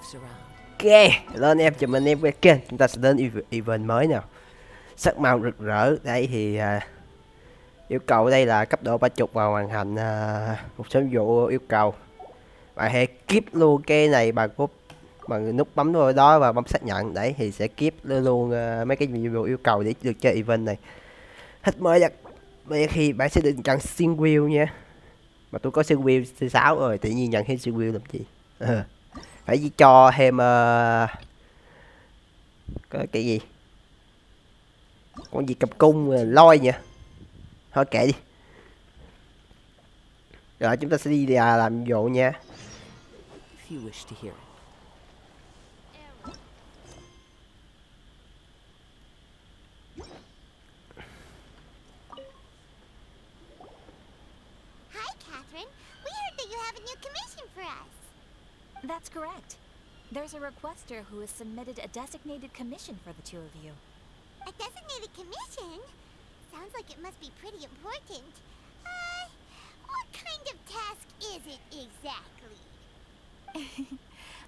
Ok, hello anh em, chào mừng anh em quay kênh. Chúng ta sẽ đến event mới nào. Sắc màu rực rỡ. Đây thì yêu cầu đây là cấp độ 30 và hoàn thành một số nhiệm vụ yêu cầu. Bạn hãy keep luôn cái này bằng nút bấm vào đó và bấm xác nhận. Đấy thì sẽ keep luôn mấy cái nhiệm vụ yêu cầu để được chơi event này. Hết mới đặc biệt khi bạn sẽ được nhận xuyên wheel nha. Mà tôi có xuyên wheel C6 rồi, tự nhiên nhận thêm xuyên wheel làm gì? Phải cho thêm cái gì, con gì cầm cung loi nhỉ, thôi kệ đi. Rồi chúng ta sẽ đi làm nhiệm vụ nha. That's correct. There's a requester who has submitted a designated commission for the two of you. A designated commission? Sounds like it must be pretty important. What kind of task is it exactly?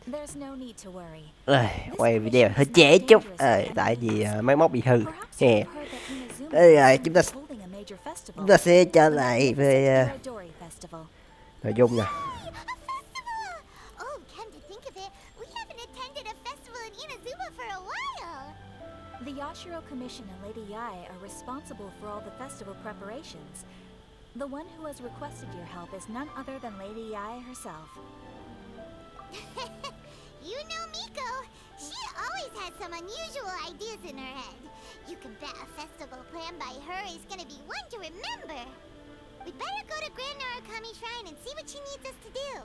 There's no need to worry. Quay video hơi trễ chút, tại vì máy móc bị hư. Đây rồi, chúng ta sẽ trở lại về nội dung nè. The Yashiro Commission and Lady Yae are responsible for all the festival preparations. The one who has requested your help is none other than Lady Yae herself. You know Miko. She always has some unusual ideas in her head. You can bet a festival planned by her is gonna be one to remember. We'd better go to Grand Narukami Shrine and see what she needs us to do.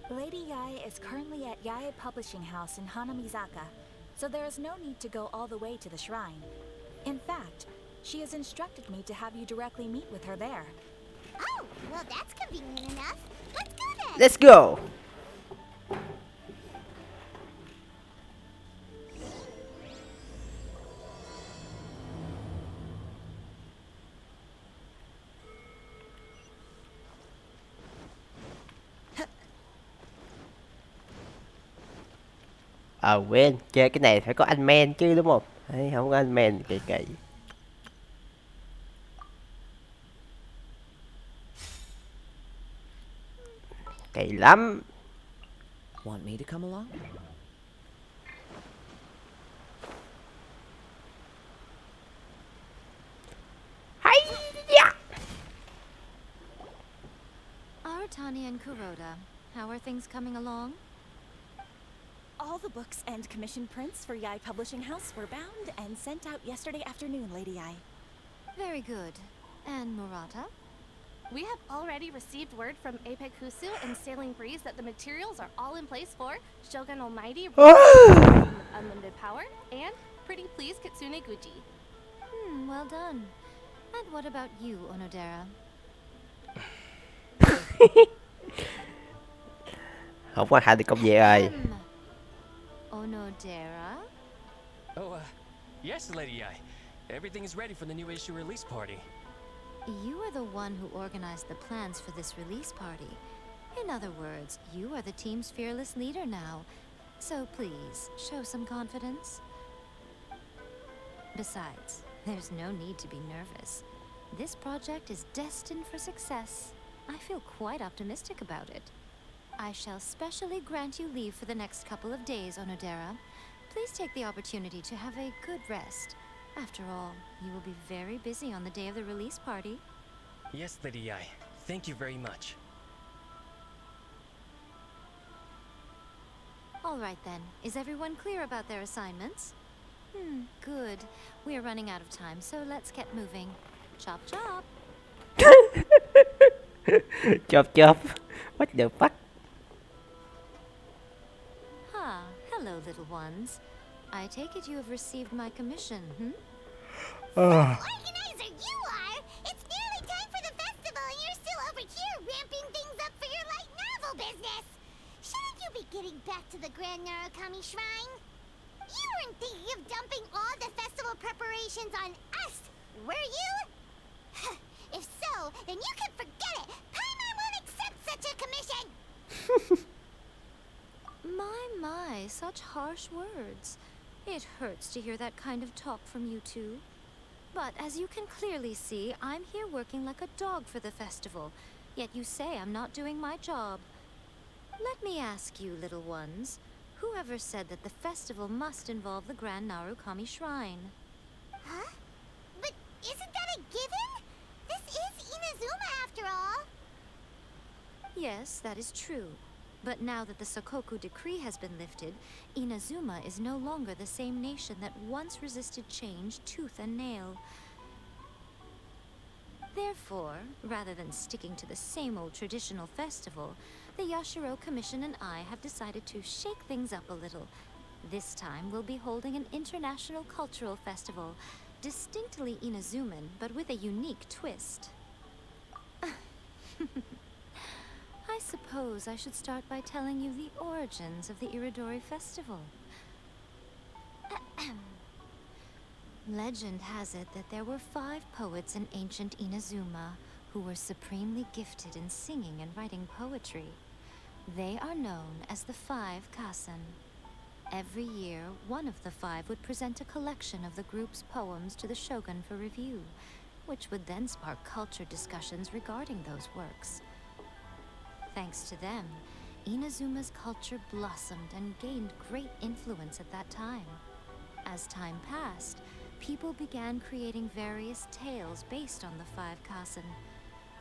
Lady Yae is currently at Yae Publishing House in Hanamizaka, so there is no need to go all the way to the shrine. In fact, she has instructed me to have you directly meet with her there. Oh, well that's convenient enough. Let's go then. Let's go. Quên, chơi cái này phải có anh men chứ đúng không? Đấy, không có anh men kỳ kỳ. Kỳ lắm. Want me to come along? Aratani and Kuroda, how are things coming along? All the books and commission prints for Yae Publishing House were bound and sent out yesterday afternoon, Lady Yae. Very good. And Murata? We have already received word from Apekusu and Sailing Breeze that the materials are all in place for Shogun Almighty Unlimited Power and Pretty Please Kitsune Guji. Well done. And what about you, Onodera? Không có hai thì công việc rồi. Onodera? Oh, yes, Lady Yae. Everything is ready for the new issue release party. You are the one who organized the plans for this release party. In other words, you are the team's fearless leader now. So please, show some confidence. Besides, there's no need to be nervous. This project is destined for success. I feel quite optimistic about it. I shall specially grant you leave for the next couple of days, Onodera. Please take the opportunity to have a good rest. After all, you will be very busy on the day of the release party. Yes, Lady Yae. Thank you very much. All right then. Is everyone clear about their assignments? Good. We are running out of time, so let's get moving. Chop chop. Chop chop. What the fuck? Hello, little ones. I take it you have received my commission, Organizer you are! It's nearly time for the festival and you're still over here ramping things up for your light novel business! Shouldn't you be getting back to the Grand Narukami Shrine? You weren't thinking of dumping all the festival preparations on us, were you? If so, then you can forget it! Paimon won't accept such a commission! My, such harsh words. It hurts to hear that kind of talk from you two. But as you can clearly see, I'm here working like a dog for the festival, yet you say I'm not doing my job. Let me ask you, little ones, whoever said that the festival must involve the Grand Narukami Shrine? Huh? But isn't that a given? This is Inazuma after all. Yes, that is true. But now that the Sokoku decree has been lifted, Inazuma is no longer the same nation that once resisted change tooth and nail. Therefore, rather than sticking to the same old traditional festival, the Yashiro Commission and I have decided to shake things up a little. This time, we'll be holding an international cultural festival, distinctly Inazuman, but with a unique twist. I suppose I should start by telling you the origins of the Iridori Festival. Legend has it that there were 5 poets in ancient Inazuma who were supremely gifted in singing and writing poetry. They are known as the 5 Kasen. Every year, one of the 5 would present a collection of the group's poems to the shogun for review, which would then spark culture discussions regarding those works. Thanks to them, Inazuma's culture blossomed and gained great influence at that time. As time passed, people began creating various tales based on the 5 Kasen.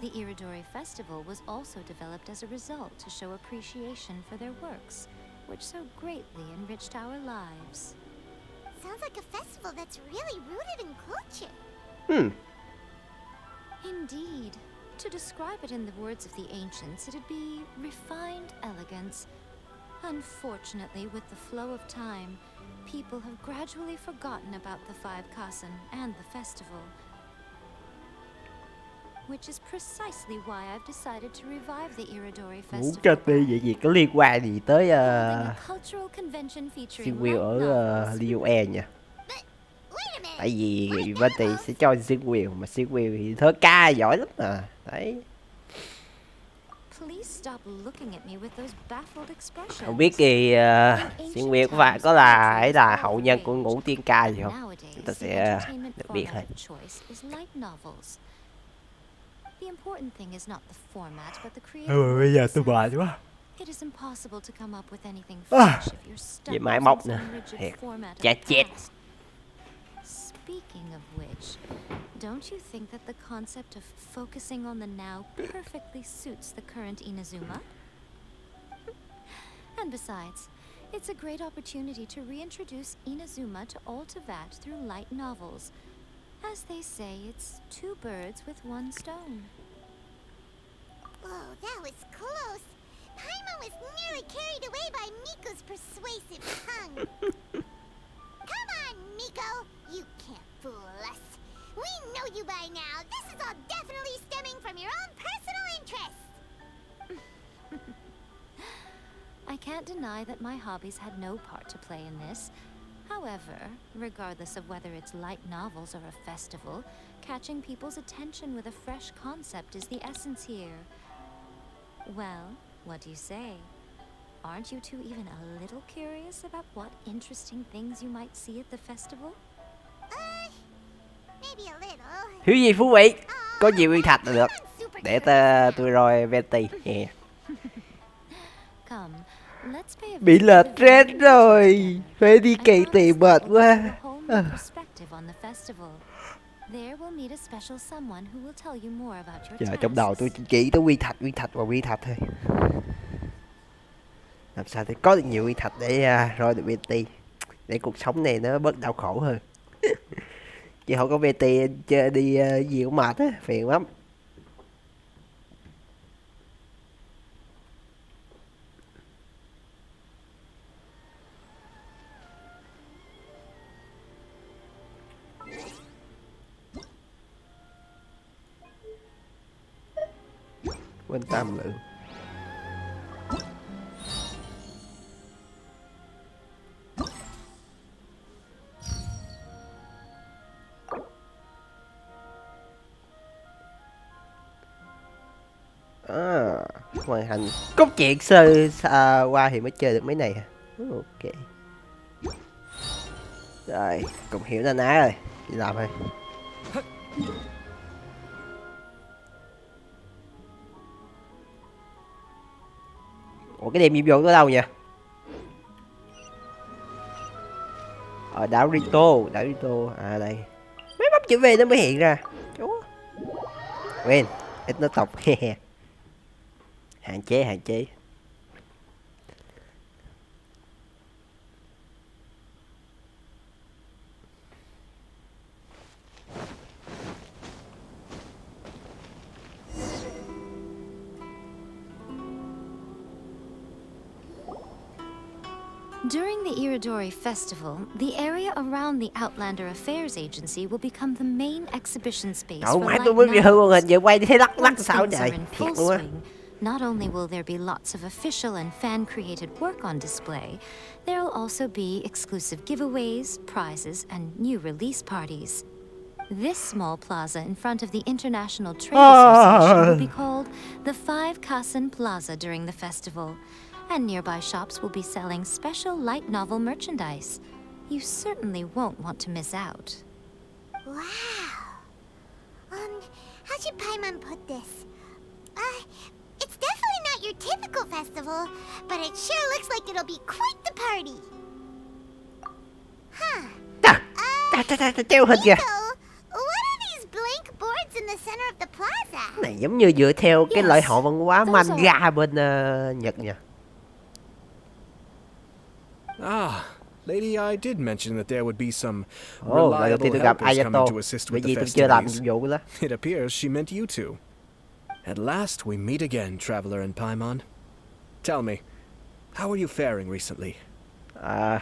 The Iridori Festival was also developed as a result to show appreciation for their works, which so greatly enriched our lives. Sounds like a festival that's really rooted in culture. Indeed. To describe it in the words of the ancients, it'd be refined elegance. Unfortunately, with the flow of time, people have gradually forgotten about the 5 Kasen and the festival. Which is precisely why I've decided to revive the Iridori Muốn Festival. cho ti vậy gì có liên quan gì tới Holding a cultural convention featuring Sinh quyền light ở novels, Liyue nha. Wait a minute. Tại vì Venti sẽ cho sinh quyền, mà sinh quyền thì thơ ca giỏi lắm mà. Đấy. Please stop looking at me with those baffled expressions. Không biết thì sinh quyền có phải có là ấy là hậu nhân của Ngũ Tiên Ca gì không? Chúng ta sẽ được biết thôi. The important thing is not the format, but the Ừ, bây giờ tôi mệt quá. It is impossible to come up with anything fresh if you're stuck Vậy máy in móc some nè. rigid Thiệt. format of Chà the chết. past. Speaking of which, don't you think that the concept of focusing on the now perfectly suits the current Inazuma? And besides, it's a great opportunity to reintroduce Inazuma to Altavat through light novels. As they say, it's 2 birds with 1 stone. Whoa, that was close. Paimon was nearly carried away by Miko's persuasive tongue. Come on, Miko. You can't fool us. We know you by now. This is all definitely stemming from your own personal interests. I can't deny that my hobbies had no part to play in this. However, regardless of whether it's light novels or a festival, catching people's attention with a fresh concept is the essence here. Well, what do you say? Aren't you two even a little curious about what interesting things you might see at the festival? Maybe a little. Thiếu gì phú vị? Có nhiều nguyên thạch là được. Để tôi rồi Venti. Yeah. Come, let's pay a Bị visit lệch to the trend Venti rồi. Garden. Phải đi I cày promise tiền it mệt will quá. give you a whole new perspective on the festival. There we'll meet a special someone who will tell you more about your Giờ trong đầu tôi tasks. chỉ tới nguyên thạch thôi. Làm sao để có được nhiều nguyên thạch để rồi được Venti, để cuộc sống này nó bớt đau khổ hơn. Chứ không có Venti chơi đi gì cũng mệt á, phiền lắm. Quên tam lượng. À. hoàn thành cốt truyện sơ qua thì mới chơi được mấy này hả? Ok. Rồi, cùng hiểu na ná rồi, đi làm thôi. Ủa cái điểm nhiệm vụ ở đâu nhỉ? Ở đảo Rito, à đây. Mấy bắp chữ V nó mới hiện ra. Chúa. Quên, ít nó tộc. Hạn chế. During the Iridori Festival, the area around the Outlander Affairs Agency will become the main exhibition space Đâu for mãi light tôi mới bị hư màn hình novels. giờ quay thấy lắc Once sao things trời. are in Thiệt full luôn á. swing, not only will there be lots of official and fan-created work on display, there will also be exclusive giveaways, prizes, and new release parties. This small plaza in front of the International Trade Association will be called the Five Kasen Plaza during the festival, and nearby shops will be selling special light novel merchandise. You certainly won't want to miss out. Wow. How should Paimon put this? It's definitely not your typical festival, but it sure looks like it'll be quite the party. Huh. Treo hình kìa. So, what are these blank boards in the center of the plaza? Này giống như dựa theo cái lễ hội văn hóa those are- manga bên Nhật nha. Ah, Lady I did mention that there would be some Ồ, lần đầu tiên reliable tôi gặp helpers coming Ayato. to assist Bởi with vì the tôi chưa làm festivities. nhiệm vụ đó. It appears she meant you two. At last we meet again, Traveler and Paimon. Tell me, how are you faring recently? À,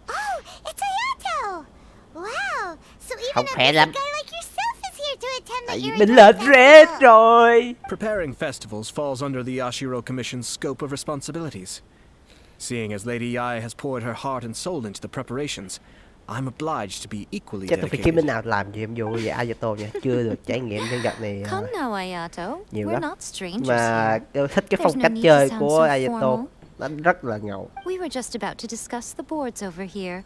Oh, it's Ayato! Wow, so even không a khỏe busy lắm. guy like yourself is here to attend Tại the vì Iridori mình lên red Festival. rồi. Preparing festivals falls under the Yashiro Commission's scope of responsibilities. Seeing as Lady Ai has poured her heart and soul into the preparations, I'm obliged to be equally Chắc tôi phải kiếm bên dedicated. nào làm nhiệm vụ về Ayato nha. Chưa được trải nghiệm nhân vật này Come now, Ayato. nhiều We're lắm. not strangers Mà here. tôi thích cái There's phong no cách need chơi to sound của so Ayato. formal. Nó rất là ngầu. We were just about to discuss the boards over here.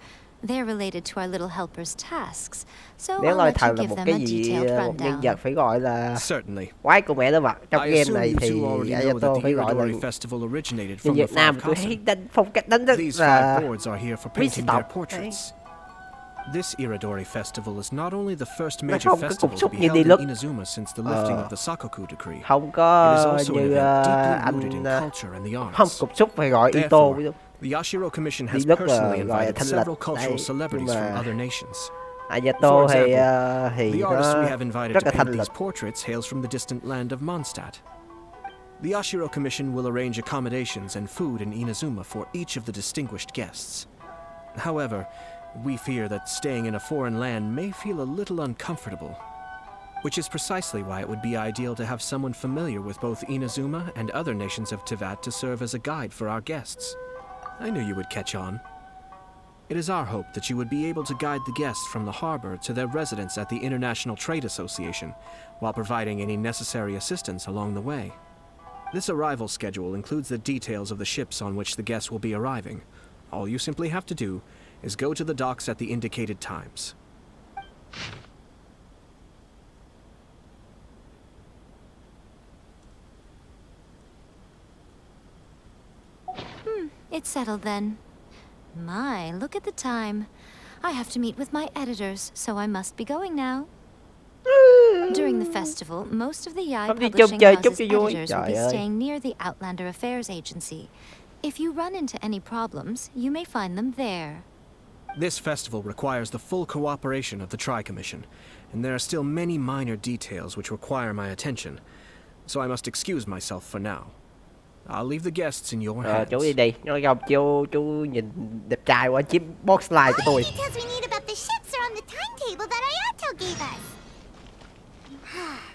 They're related to our little helper's tasks, so Nếu I'll nói let thật you là give một them cái a gì detailed một nhân rundown. vật phải gọi là Certainly. quái của mẹ nó mặt. Trong I game assume này you thì two already know Ayato that phải the gọi là Iridori Festival originated nhân from the Việt Nam. Five Tôi thấy Kasen. đánh phong cách đánh rất These là five boards are here for quý painting sĩ their tộc. portraits. This Iridori Festival is not only the first Nó major không có festival cục to xúc be như held đi in lúc. Inazuma since the lifting of the Sakoku decree. Không It is có also an như event deeply rooted in anh culture and the không arts. cục xúc phải gọi Ito. Therefore, the Yashiro Commission has Đi lúc personally gọi là invited thanh lịch. several cultural Đây, celebrities nhưng from mà other nations. Ayato For thì example, the artist we nó have invited rất to là thanh paint lịch. these portraits hails from the distant land of Mondstadt. The Yashiro Commission will arrange accommodations and food in Inazuma for each of the distinguished guests. However, we fear that staying in a foreign land may feel a little uncomfortable, which is precisely why it would be ideal to have someone familiar with both Inazuma and other nations of Tevat to serve as a guide for our guests. I knew you would catch on. It is our hope that you would be able to guide the guests from the harbor to their residence at the International Trade Association, while providing any necessary assistance along the way. This arrival schedule includes the details of the ships on which the guests will be arriving. All you simply have to do is go to the docks at the indicated times. It's settled then. My, look at the time. I have to meet with my editors, so I must be going now. During the festival, most of the Yai Không đi Publishing chơi chút House's cho vui. editors will be Trời ơi. staying near the Outlander Affairs Agency. If you run into any problems, you may find them there. This festival requires the full cooperation of the Tri-Commission, and there are still many minor details which require my attention, so I must excuse myself for now. I'll leave the guests in your hands. Chú đi đi. Nói không chú nhìn đẹp trai quá chiếm box slide của All tôi. the details we need about the ships are on the timetable that Ayato gave us.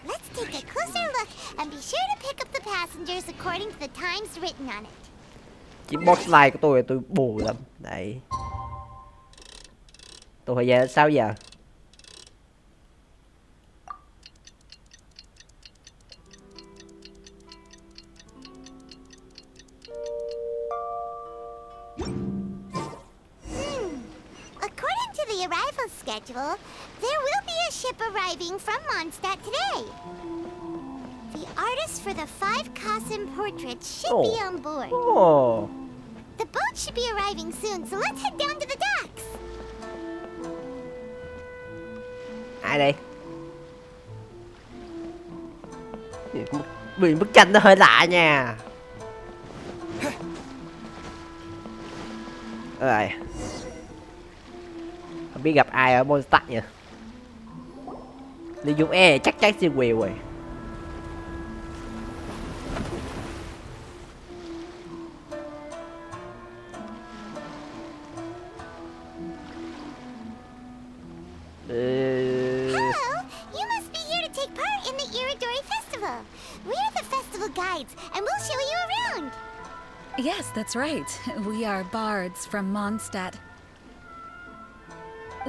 Let's take a closer look and be sure to pick up the passengers according to the times written on it. Chiếm box slide của tôi buồn lắm. Đấy. Tôi phải về 6 giờ. festival schedule, there will be a ship arriving from Mondstadt today. The artist for the 5 Kasim portraits should be on board. Ồ. The boat should be arriving soon, so let's head down to the docks. Ai đây? Bức tranh nó hơi lạ nha. Rồi. Không biết gặp ai ở Mondstadt nhỉ? Đi dùng chắc chắn siêu quèo rồi. Hello, you must be here to take part in the Iridori Festival. We're the festival guides, and we'll show you around. Yes, that's right. We are bards from Mondstadt.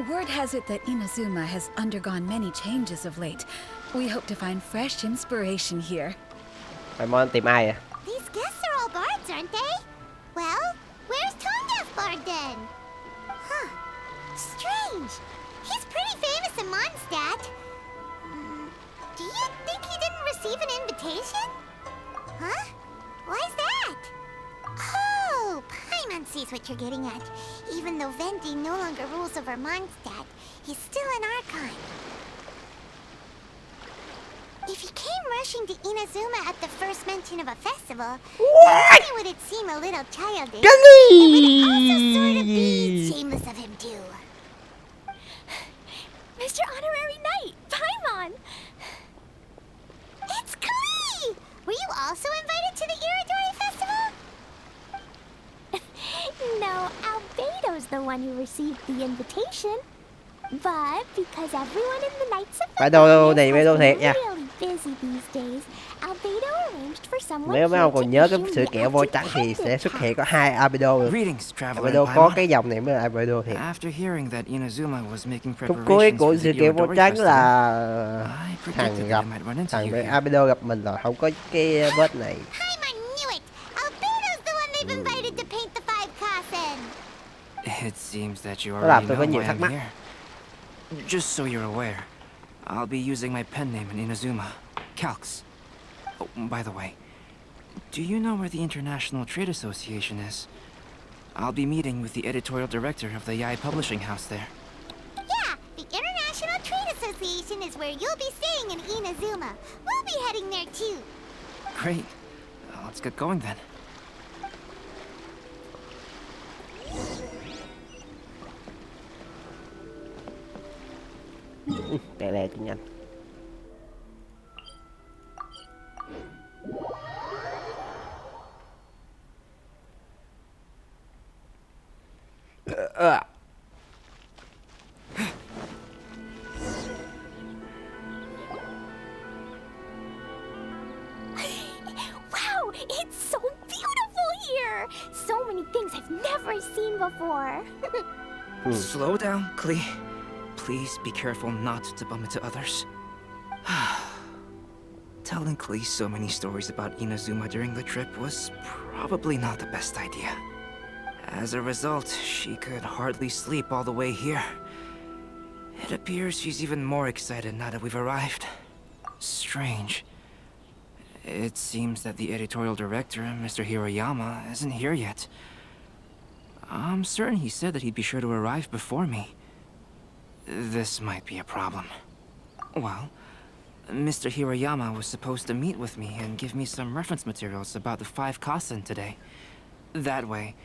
Word has it that Inazuma has undergone many changes of late. We hope to find fresh inspiration here. Phải Mon tìm ai à? These guests are all bards, aren't they? Well, where's Tondef Bard then? Huh. Strange. He's pretty famous in Mondstadt. Do you think he didn't receive an invitation? Huh? Why's that? Oh, Paimon sees what you're getting at. Even though Venti no longer rules over Mondstadt, he's still an Archon. If he came rushing to Inazuma at the first mention of a festival, not only would it seem a little childish, it would also sort of be shameless of him too. Mr. Honorary Knight, Paimon! It's klee! Were you also invited to the Iridori Festival? No, Albedo's the one who received the invitation. But because everyone in the Knights of Phải đâu the này mấy đâu thiệt nha. really busy these days, Albedo arranged for someone Nếu mấy ông here còn to nhớ cái issue sự the kiện vô trắng thì sẽ xuất hiện có 2 albedo được. Greetings, traveler. Albedo có cái dòng này mới là albedo thiệt. After hearing that Inazuma was making Khúc cuối preparations của for sự the kiện vô Iridori trắng Festival, là I thằng predicted gặp I might run into thằng you bên here. albedo gặp mình rồi, không có cái vết này. Paimon knew it! Albedo's the one they've invited to paint the 5 Kasen. It seems that you Nó làm already tôi có know nhiều why thắc I'm mắc. here. Just so you're aware, I'll be using my pen name in Inazuma, Calx. Oh, by the way, do you know where the International Trade Association is? I'll be meeting with the editorial director of the Yai Publishing House there. Yeah, the International Trade Association is where you'll be staying in Inazuma. We'll be heading there too. Great. Let's get going then. Lẹ lẹ cho nhanh. Wow, it's so beautiful here! So many things I've never seen before. Slow down, Klee. Please be careful not to bump into others. Telling Klee so many stories about Inazuma during the trip was probably not the best idea. As a result, she could hardly sleep all the way here. It appears she's even more excited now that we've arrived. Strange. It seems that the editorial director, Mr. Hiroyama, isn't here yet. I'm certain he said that he'd be sure to arrive before me. This might be a problem. Well, Mr. Hiroyama was supposed to meet with me and give me some reference materials about the 5 Kasen today. That way,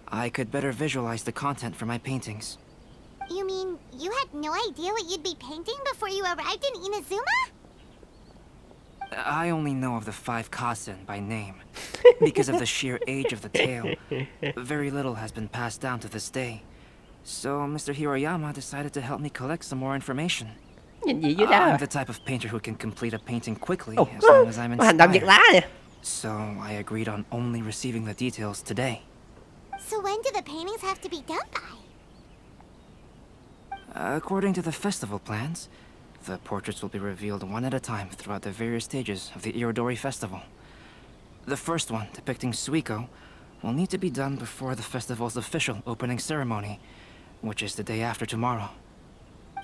I could better visualize the content for my paintings. You mean you had no idea what you'd be painting before you arrived in Inazuma? I only know of the 5 Kasen by name. Because of the sheer age of the tale, very little has been passed down to this day. So Mr. Hiroyama decided to help me collect some more information. Nhìn gì dưới đó I'm à? the type of painter who can complete a painting quickly Ồ, as long as I'm có hành động giật inspired. lá nè. So I agreed on only receiving the details today. So when do the paintings have to be done by? According to the festival plans, the portraits will be revealed one at a time throughout the various stages of the Iridori Festival. The first one, depicting Suiko, will need to be done before the festival's official opening ceremony, which is the day after tomorrow.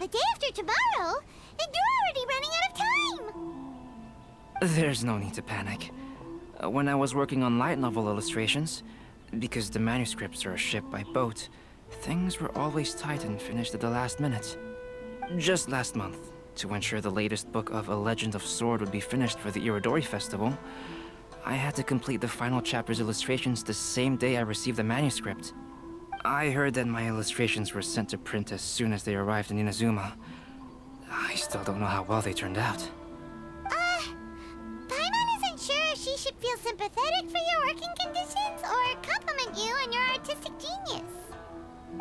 The day after tomorrow? And you're already running out of time! There's no need to panic. When I was working on light novel illustrations, because the manuscripts are shipped by boat, things were always tight and finished at the last minute. Just last month, to ensure the latest book of A Legend of Sword would be finished for the Irodori Festival, I had to complete the final chapter's illustrations the same day I received the manuscript. I heard that my illustrations were sent to print as soon as they arrived in Inazuma. I still don't know how well they turned out. Paimon isn't sure if she should feel sympathetic for your working conditions or compliment you on your artistic genius.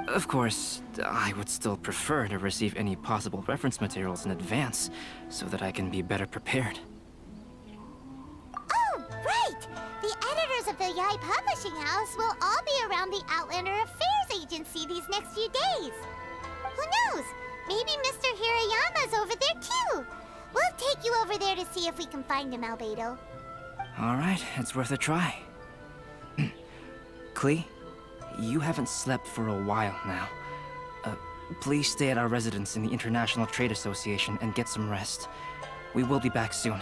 Of course, I would still prefer to receive any possible reference materials in advance, so that I can be better prepared. Oh, right! The editors of the Yai Publishing House will all be around the Outlander Affairs Agency these next few days. Who knows? Maybe Mr. Hirayama's over there too. We'll take you over there to see if we can find him, Albedo. Alright, it's worth a try. Klee, you haven't slept for a while now. Please stay at our residence in the International Trade Association and get some rest. We will be back soon.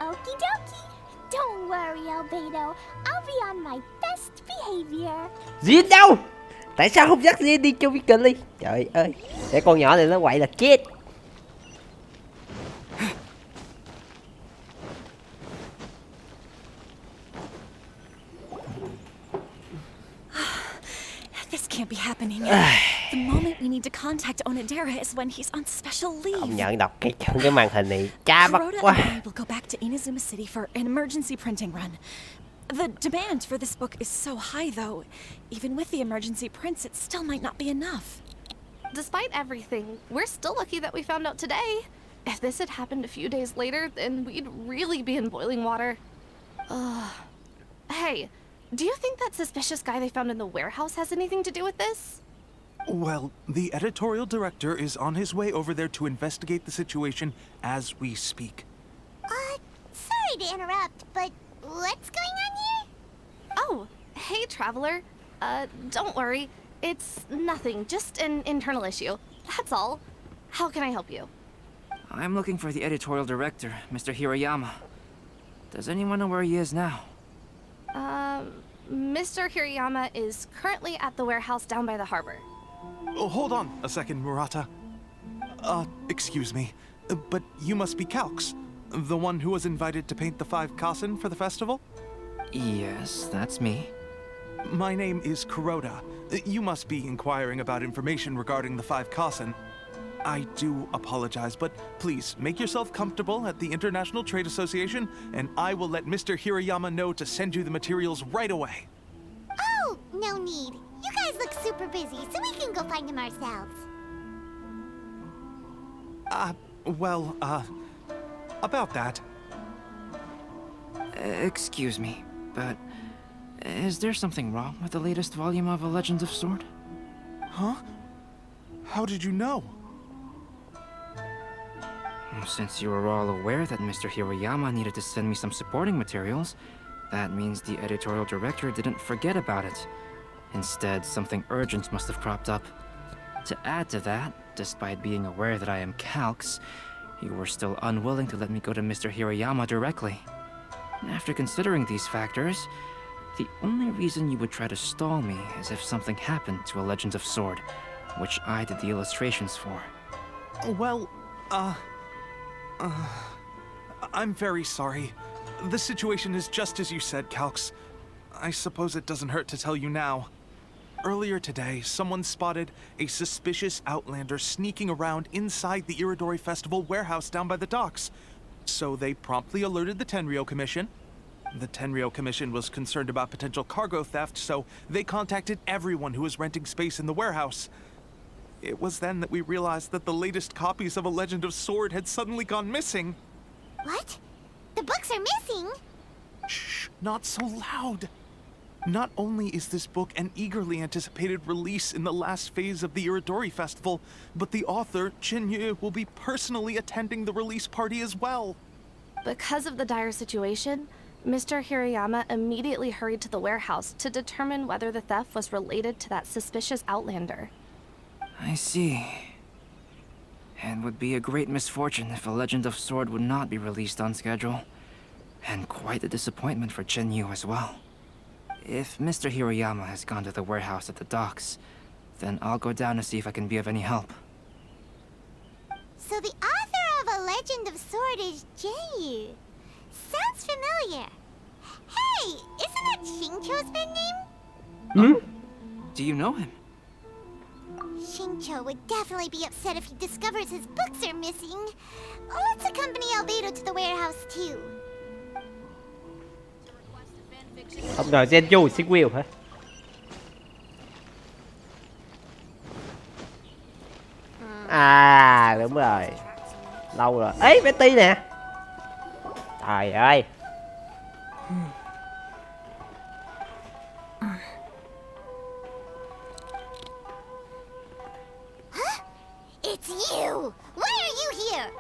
Okie dokie. Don't worry, Albedo. I'll be on my best behavior. Jin đâu? Tại sao không dắt Jin đi chung với kênh? Trời ơi, để con nhỏ này nó quậy là chết. This can't be happening. The moment we need to contact Onodera is when he's on special leave. Ông nhận đọc cái màn hình này cha bắt quá. Kuroda and I will go back to Inazuma City for an emergency printing run. The demand for this book is so high, though. Even with the emergency prints, it still might not be enough. Despite everything, we're still lucky that we found out today. If this had happened a few days later, then we'd really be in boiling water. Hey, do you think that suspicious guy they found in the warehouse has anything to do with this? Well, the editorial director is on his way over there to investigate the situation as we speak. Sorry to interrupt, but what's going on here? Oh, hey, Traveler. Don't worry. It's nothing, just an internal issue. That's all. How can I help you? I'm looking for the editorial director, Mr. Hirayama. Does anyone know where he is now? Mr. Hirayama is currently at the warehouse down by the harbor. Oh, hold on a second, Murata. Excuse me, but you must be Calx, the one who was invited to paint the 5 kasen for the festival? Yes, that's me. My name is Kuroda. You must be inquiring about information regarding the 5 kasen. I do apologize, but please make yourself comfortable at the International Trade Association, and I will let Mr. Hirayama know to send you the materials right away. Oh, no need. You guys look super busy, so we can go find him ourselves. About that. Excuse me, but is there something wrong with the latest volume of A Legend of Sword? Huh? How did you know? Since you were all aware that Mr. Hirayama needed to send me some supporting materials, that means the editorial director didn't forget about it. Instead, something urgent must have cropped up. To add to that, despite being aware that I am Calx, you were still unwilling to let me go to Mr. Hirayama directly. After considering these factors, the only reason you would try to stall me is if something happened to A Legend of Sword, which I did the illustrations for. Well, I'm very sorry. The situation is just as you said, Calx. I suppose it doesn't hurt to tell you now. Earlier today, someone spotted a suspicious outlander sneaking around inside the Irodori Festival warehouse down by the docks. So they promptly alerted the Tenryou Commission. The Tenryou Commission was concerned about potential cargo theft, so they contacted everyone who was renting space in the warehouse. It was then that we realized that the latest copies of A Legend of Sword had suddenly gone missing. What? The books are missing? Shh, not so loud. Not only is this book an eagerly anticipated release in the last phase of the Irodori Festival, but the author, Jinyu, will be personally attending the release party as well. Because of the dire situation, Mr. Hirayama immediately hurried to the warehouse to determine whether the theft was related to that suspicious outlander. I see. It would be a great misfortune if a Legend of Sword would not be released on schedule. And quite a disappointment for Yu as well. If Mr. Hiroyama has gone to the warehouse at the docks, then I'll go down to see if I can be of any help. So the author of A Legend of Sword is Yu. Sounds familiar. Hey, isn't that Xingqiu's pen name? Do you know him? Xingqiu would definitely be upset if he discovers his books are missing. Let's accompany Albedo to the warehouse too. Không ngờ Genju xin Will hả? À đúng rồi. Lâu rồi. Ấy Betty nè. Trời ơi. It's you! Why are you here?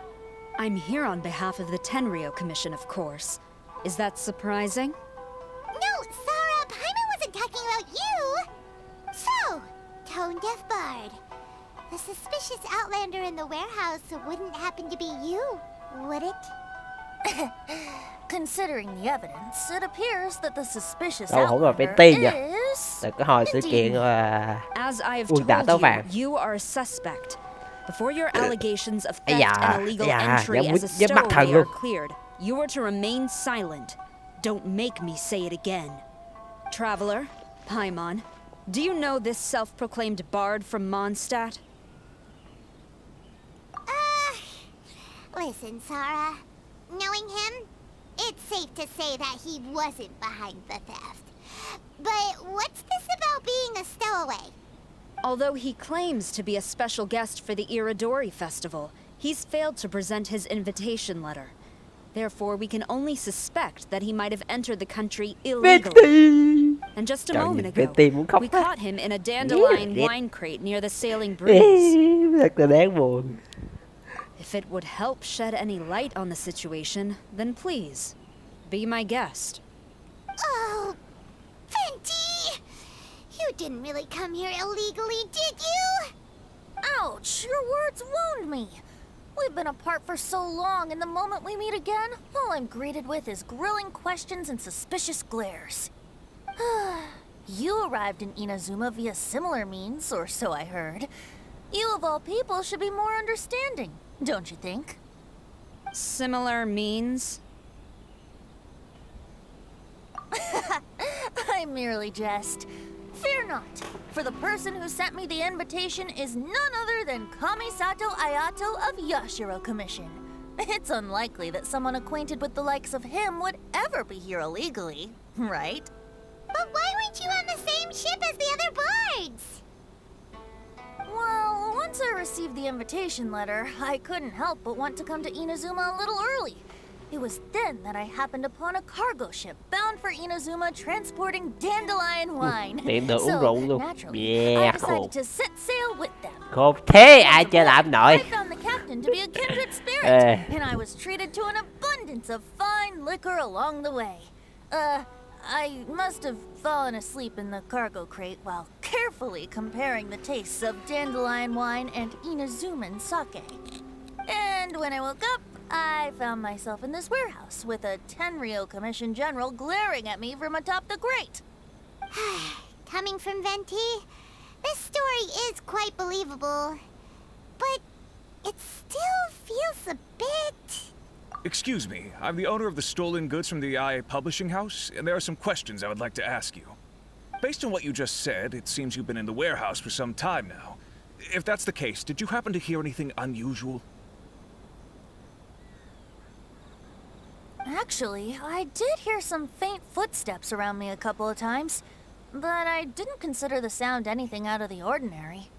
I'm here on behalf of the Tenryou Commission, of course. Is that surprising? No, Sarah, Paimon wasn't talking about you! So, Tone-Deaf Bard. The suspicious outlander in the warehouse wouldn't happen to be you, would it? Considering the evidence, it appears that the suspicious Đâu không là outlander Betty nhỉ? is... Từ cái hồi sự kiện As I have quân đảo táo told vàng. you, you are a suspect. Before your allegations of Ây theft da, and illegal ây da, entry giống as a giống mắt thần stowaway luôn. are cleared, you are to remain silent. Don't make me say it again. Traveler, Paimon, do you know this self-proclaimed bard from Mondstadt? Listen, Sarah. Knowing him, it's safe to say that he wasn't behind the theft. But what's this about being a stowaway? Although he claims to be a special guest for the Iridori Festival, he's failed to present his invitation letter. Therefore, we can only suspect that he might have entered the country illegally. And just a moment ago, we caught him in a dandelion wine crate near the sailing breeze. Thật là đáng buồn. If it would help shed any light on the situation, then please, be my guest. Oh, Venti! You didn't really come here illegally, did you? Ouch, your words wound me. We've been apart for so long, and the moment we meet again, all I'm greeted with is grilling questions and suspicious glares. You arrived in Inazuma via similar means, or so I heard. You of all people should be more understanding, don't you think? Similar means? I merely jest. Fear not, for the person who sent me the invitation is none other than Kamisato Ayato of Yashiro Commission. It's unlikely that someone acquainted with the likes of him would ever be here illegally, right? But why weren't you on the same ship as the other bards? Well, once I received the invitation letter, I couldn't help but want to come to Inazuma a little early. It was then that I happened upon a cargo ship bound for Inazuma transporting dandelion wine. Tiện được uống So, rượu luôn. naturally, I Yeah, decided khổ. to set sail with them. Khổ thế ai chơi làm nổi. I found the captain to be a kindred spirit, and I was treated to an abundance of fine liquor along the way. I must have fallen asleep in the cargo crate while carefully comparing the tastes of dandelion wine and Inazuman sake. And when I woke up, I found myself in this warehouse with a Tenryou Commission general glaring at me from atop the grate. Coming from Venti, this story is quite believable. But it still feels a bit... Excuse me, I'm the owner of the stolen goods from the IA publishing house, and there are some questions I would like to ask you. Based on what you just said, it seems you've been in the warehouse for some time now. If that's the case, did you happen to hear anything unusual? Actually, I did hear some faint footsteps around me a couple of times, but I didn't consider the sound anything out of the ordinary.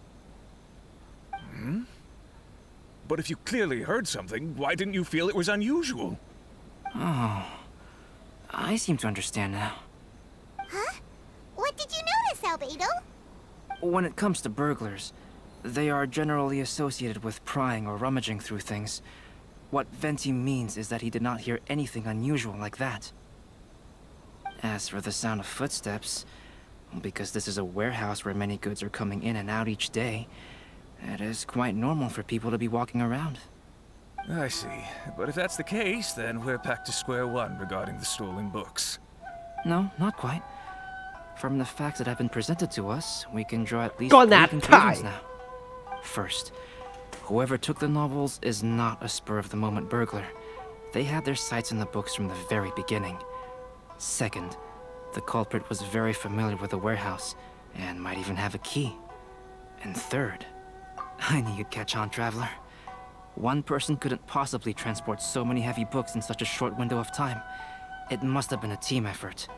Hmm? But if you clearly heard something, why didn't you feel it was unusual? Oh, I seem to understand now. Huh? What did you notice, Albedo? When it comes to burglars, they are generally associated with prying or rummaging through things. What Venti means is that he did not hear anything unusual like that. As for the sound of footsteps, because this is a warehouse where many goods are coming in and out each day, It is quite normal for people to be walking around. I see. But if that's the case, then we're back to square one regarding the stolen books. No, not quite. From the facts that have been presented to us, we can draw at least Con 3 nạt conclusions thải. now. First, whoever took the novels is not a spur-of-the-moment burglar. They had their sights on the books from the very beginning. Second, the culprit was very familiar with the warehouse, and might even have a key. And third, I knew you'd catch on, Traveler. One person couldn't possibly transport so many heavy books in such a short window of time. It must have been a team effort.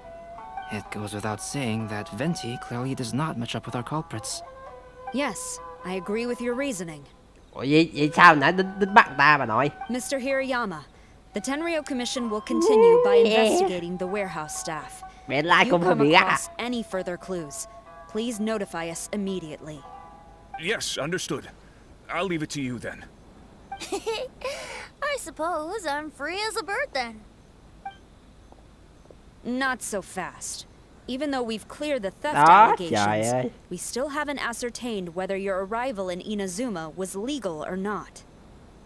It goes without saying that Venti clearly does not match up with our culprits. Yes, I agree with your reasoning. Ủa vậy sao nãy đính bắt ta bà nội? Mr. Hirayama, the Tenryo Commission will continue by investigating the warehouse staff. Mẹ like If you cũng hơi come bị gắt. across any further clues, please notify us immediately. Yes, understood. I'll leave it to you then. I suppose I'm free as a bird then. Not so fast. Even though we've cleared the theft Đó, allegations, trời ơi. we still haven't ascertained whether your arrival in Inazuma was legal or not.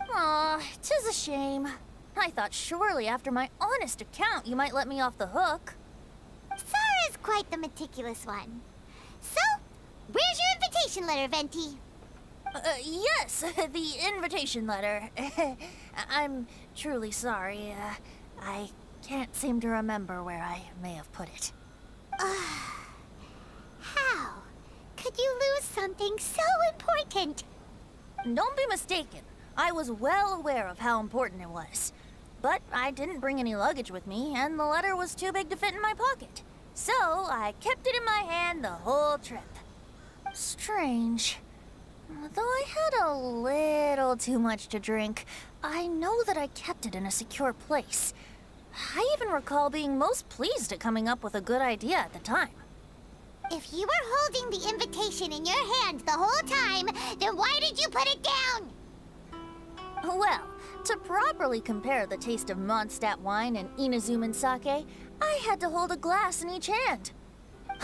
Aw, 'tis a shame. I thought surely after my honest account you might let me off the hook. Sara's quite the meticulous one. So, where's your invitation letter, Venti? Yes, the invitation letter. I'm truly sorry. I can't seem to remember where I may have put it. How could you lose something so important? Don't be mistaken. I was well aware of how important it was. But I didn't bring any luggage with me, and the letter was too big to fit in my pocket. So I kept it in my hand the whole trip. Strange. Though I had a little too much to drink, I know that I kept it in a secure place. I even recall being most pleased at coming up with a good idea at the time. If you were holding the invitation in your hand the whole time, then why did you put it down? Well, to properly compare the taste of Mondstadt wine and Inazuman sake, I had to hold a glass in each hand.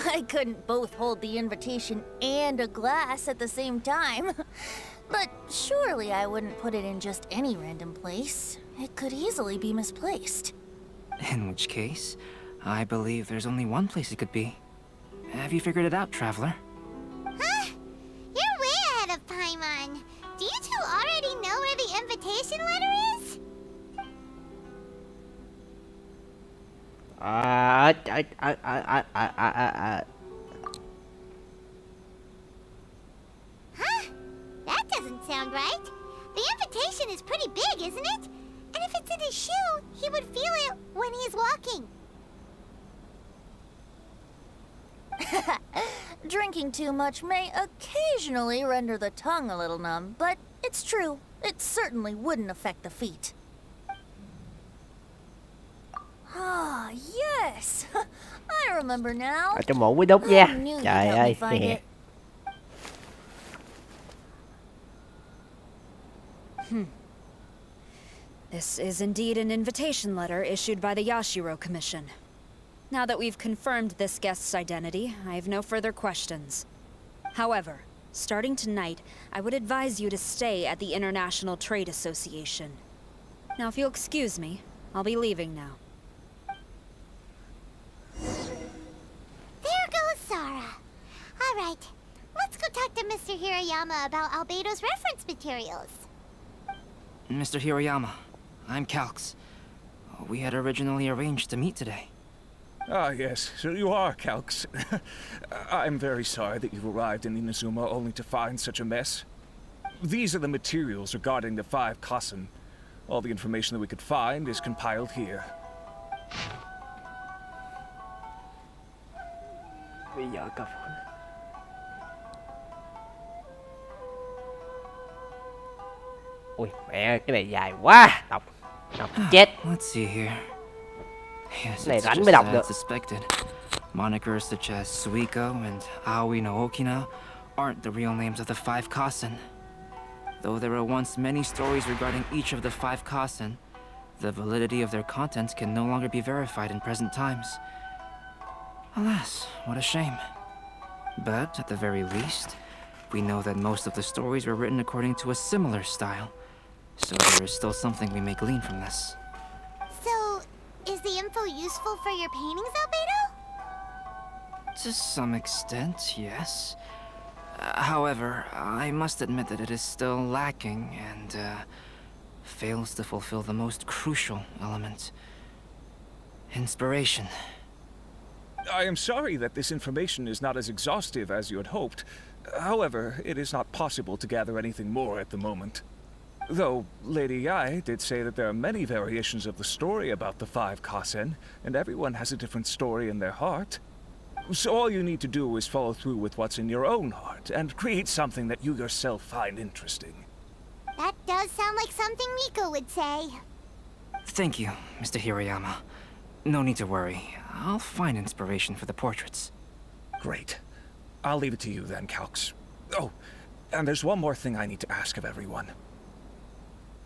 I couldn't both hold the invitation and a glass at the same time. But surely I wouldn't put it in just any random place. It could easily be misplaced. In which case, I believe there's only one place it could be. Have you figured it out, Traveler? Huh? You're way ahead of Paimon. Do you two already know where the invitation letter is? Huh? That doesn't sound right. The invitation is pretty big, isn't it? And if it's in his shoe, he would feel it when he's walking. Drinking too much may occasionally render the tongue a little numb, but it's true. It certainly wouldn't affect the feet. Ah, yes. I remember now. Ở trong mộ quý đúc nha. I knew you'd Trời help me ơi. find it. This is indeed an invitation letter issued by the Yashiro Commission. Now that we've confirmed this guest's identity, I have no further questions. However, starting tonight, I would advise you to stay at the International Trade Association. Now, if you'll excuse me, I'll be leaving now. There goes Sara. All right, let's go talk to Mr. Hirayama about Albedo's reference materials. Mr. Hirayama, I'm Calx. We had originally arranged to meet today. Ah, yes, so you are Calx. I'm very sorry that you've arrived in Inazuma only to find such a mess. These are the materials regarding the 5 Kassen. All the information that we could find is compiled here. Bây giờ cặp. Ui mẹ, cái này dài quá. Đọc chết. Let's see here. Yes, Này it's rảnh just mới đọc as được. suspected. Monikers such as Suiko and Aoi no Okina aren't the real names of the 5 Kassen. Though there were once many stories regarding each of the 5 Kassen, the validity of their contents can no longer be verified in present times. Alas, what a shame. But at the very least, We know that most of the stories were written according to a similar style, so there is still something we may glean from this. So, is the info useful for your paintings, albedo? To some extent, yes. However, I must admit that it is still lacking and fails to fulfill the most crucial element. Inspiration. I am sorry that this information is not as exhaustive as you had hoped. However, it is not possible to gather anything more at the moment. Though, Lady Yai did say that there are many variations of the story about the 5 Kasen, and everyone has a different story in their heart. So all you need to do is follow through with what's in your own heart, and create something that you yourself find interesting. That does sound like something Miko would say. Thank you, Mr. Hirayama. No need to worry. I'll find inspiration for the portraits. Great. I'll leave it to you then, Calx. Oh, and there's one more thing I need to ask of everyone.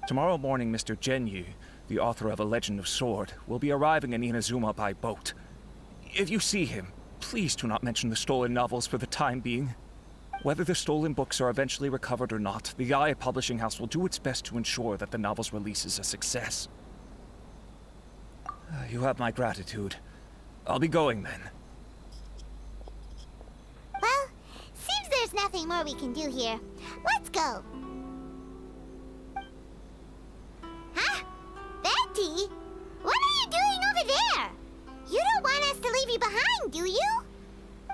Tomorrow morning, Mr. Genyu, the author of A Legend of Sword, will be arriving in Inazuma by boat. If you see him, please do not mention the stolen novels for the time being. Whether the stolen books are eventually recovered or not, the Yae Publishing House will do its best to ensure that the novel's release is a success. You have my gratitude. I'll be going then. Well, seems there's nothing more we can do here. Let's go. Huh? Venti? What are you doing over there? You don't want us to leave you behind, do you?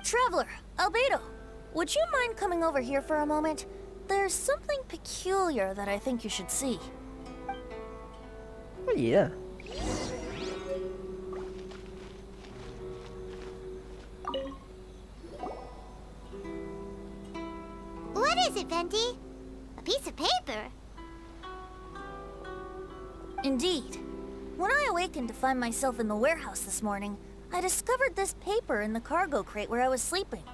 Traveler, albedo, would you mind coming over here for a moment? There's something peculiar that I think you should see. Oh, yeah. What is it, Venti? A piece of paper? Indeed. When I awakened to find myself in the warehouse this morning, I discovered this paper in the cargo crate where I was sleeping.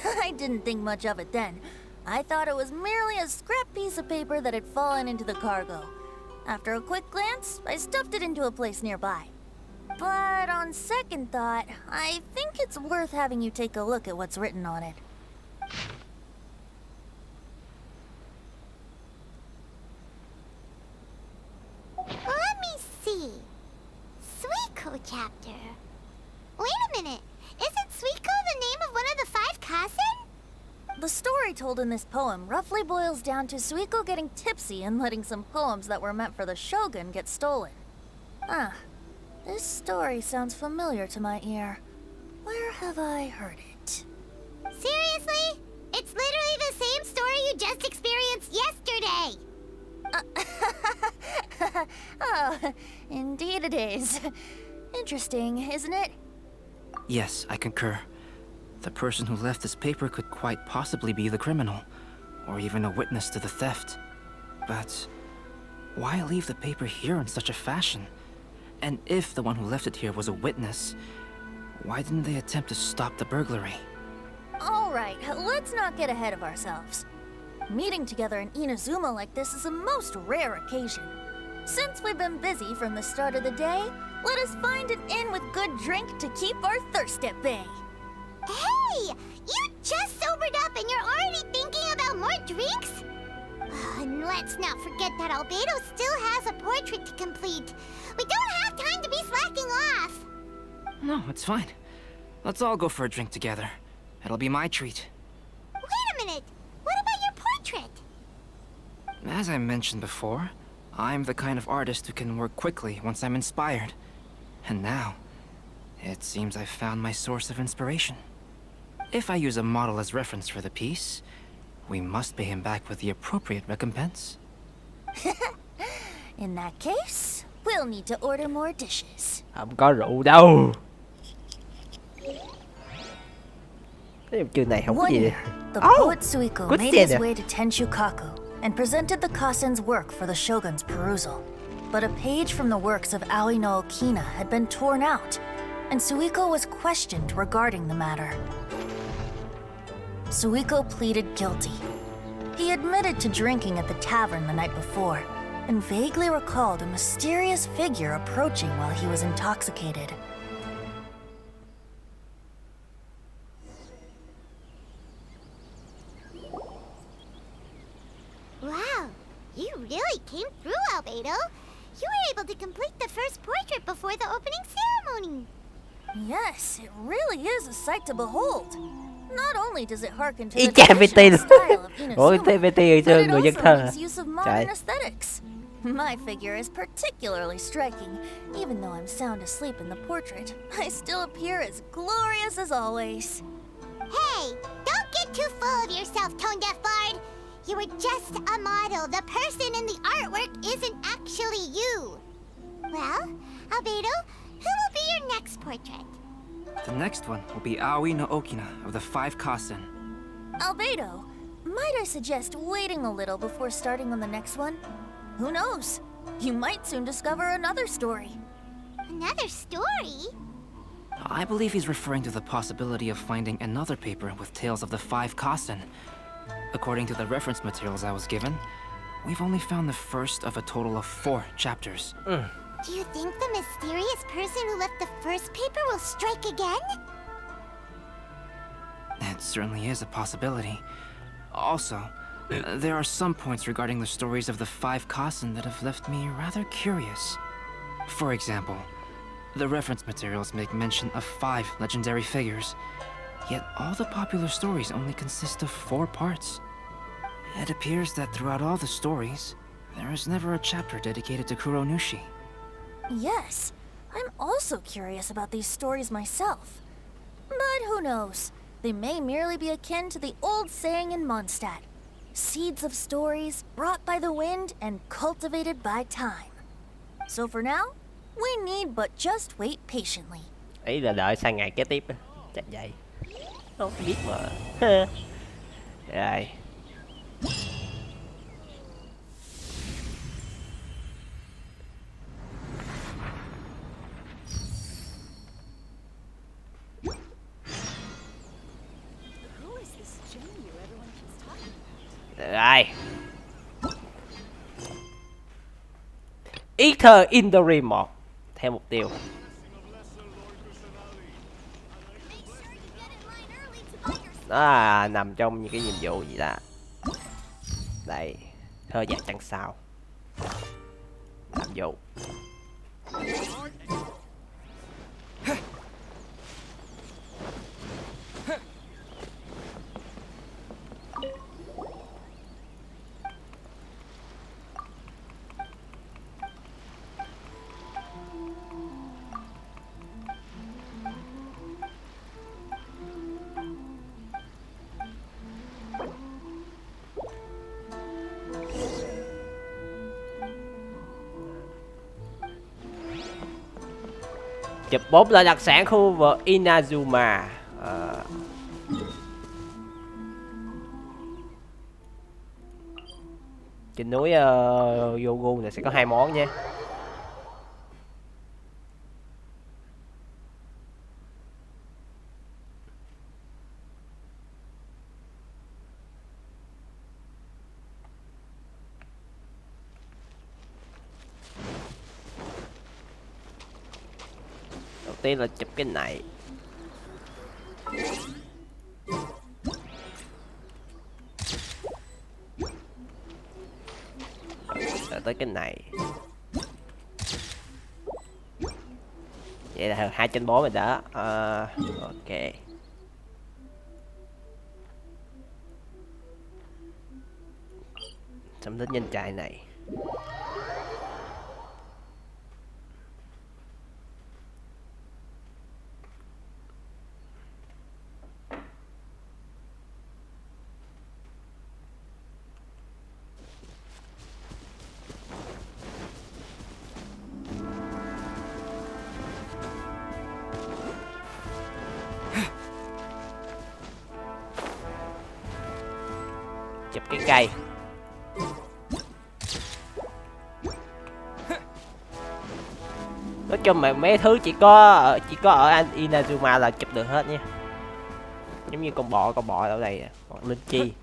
I didn't think much of it then. I thought it was merely a scrap piece of paper that had fallen into the cargo. After a quick glance, I stuffed it into a place nearby. But on second thought, I think it's worth having you take a look at what's written on it. Let me see. Suiko chapter. Wait a minute. Isn't Suiko the name of one of the 5 Kasen? The story told in this poem roughly boils down to Suiko getting tipsy and letting some poems that were meant for the shogun get stolen. Ah, this story sounds familiar to my ear. Where have I heard it? Seriously? It's literally the same story you just experienced yesterday. Oh, indeed it is. Interesting, isn't it? Yes, I concur. The person who left this paper could quite possibly be the criminal, or even a witness to the theft. But why leave the paper here in such a fashion? And if the one who left it here was a witness, why didn't they attempt to stop the burglary? All right, let's not get ahead of ourselves. Meeting together in Inazuma like this is a most rare occasion. Since we've been busy from the start of the day, let us find an inn with good drink to keep our thirst at bay. Hey! You just sobered up and you're already thinking about more drinks? And let's not forget that albedo still has a portrait to complete. We don't have time to be slacking off. No, it's fine. Let's all go for a drink together. It'll be my treat. Wait a minute. What about your portrait? As I mentioned before, I'm the kind of artist who can work quickly once I'm inspired. And now, it seems I've found my source of inspiration. If I use a model as reference for the piece, we must pay him back with the appropriate recompense. In that case, we'll need to order more dishes. Không có rượu đâu. Cái chương này không có gì. The poet Suiko good made his theater. way to Tenshukaku and presented the Kasen's work for the shogun's perusal. But a page from the works of Aoi no Okina had been torn out, and Suiko was questioned regarding the matter. Suiko pleaded guilty. He admitted to drinking at the tavern the night before, and vaguely recalled a mysterious figure approaching while he was intoxicated. You really came through, Albedo. You were able to complete the first portrait before the opening ceremony. Yes, it really is a sight to behold. Not only does it harken to Y the chang VT traditional luôn. style of Ủa Inazuma, VT but it người dân also thơ hả? makes use of Trời. modern aesthetics. My figure is particularly striking. Even though I'm sound asleep in the portrait, I still appear as glorious as always. Hey, don't get too full of yourself, Tone Deaf Bard. You were just a model. The person in the artwork isn't actually you. Well, Albedo, who will be your next portrait? The next one will be Aoi no Okina of the Five Kasen. Albedo, might I suggest waiting a little before starting on the next one? Who knows? You might soon discover another story. Another story? I believe he's referring to the possibility of finding another paper with tales of the Five Kasen. According to the reference materials I was given, we've only found the first of a total of 4 chapters. Do you think the mysterious person who left the first paper will strike again? It certainly is a possibility. Also, there are some points regarding the stories of the Five Kasen that have left me rather curious. For example, the reference materials make mention of 5 legendary figures, yet all the popular stories only consist of 4 parts. It appears that throughout all the stories, there is never a chapter dedicated to Kuronushi. Yes, I'm also curious about these stories myself. But who knows? They may merely be akin to the old saying in Mondstadt. Seeds of stories brought by the wind and cultivated by time. So for now, we need but just wait patiently. Ý là đợi sang ngày kế tiếp á. Chắc vậy. Không biết mà. Rồi. Rồi. Ether in the Rim 1 theo mục tiêu. Đó nằm trong những cái nhiệm vụ gì đó. Đây, thơ giả trăng sao. Làm vụ. Chụp 4 loại đặc sản khu vực Inazuma. Trên núi Yogu này sẽ có 2 món nha. Đầu tiên là chụp cái này. Rồi tới cái này. Vậy là 2 trên 4 rồi đó. Ok. Xong đến nhanh chạy này. Chụp cái cây. Nói chung mà mấy thứ chỉ có ở Inazuma là chụp được hết nha. Giống như con bò ở đây, con linh chi.